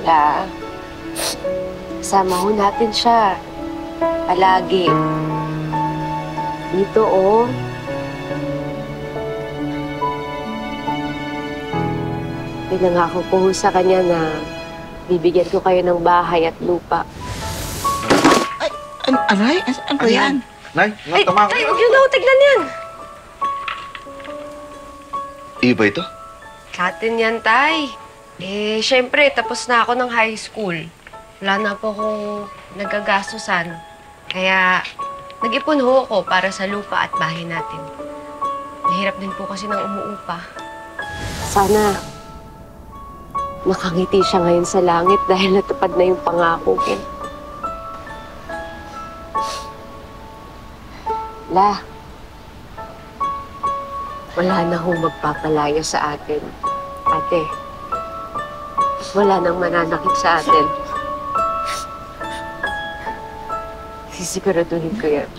La, kasama ho natin siya. Palagi. Dito, oh. Pinangako ko ho sa kanya na bibigyan ko kayo ng bahay at lupa. Ay, aray? Ano ba yan? Nay, tama Ay, huwag yun daw. Tignan yan. Iyo ba ito? Atin yan, Tay. Eh, syempre, tapos na ako ng high school. Wala na po akong nagagastusan. Kaya, nag-ipon ho ako para sa lupa at bahay natin. Mahirap din po kasi ng umuupa. Sana, nakangiti siya ngayon sa langit dahil natupad na yung pangako ko. La, wala na hong magpapalaya sa atin. Ate, wala nang mananakit sa atin. Sisiguraduhin ko yan.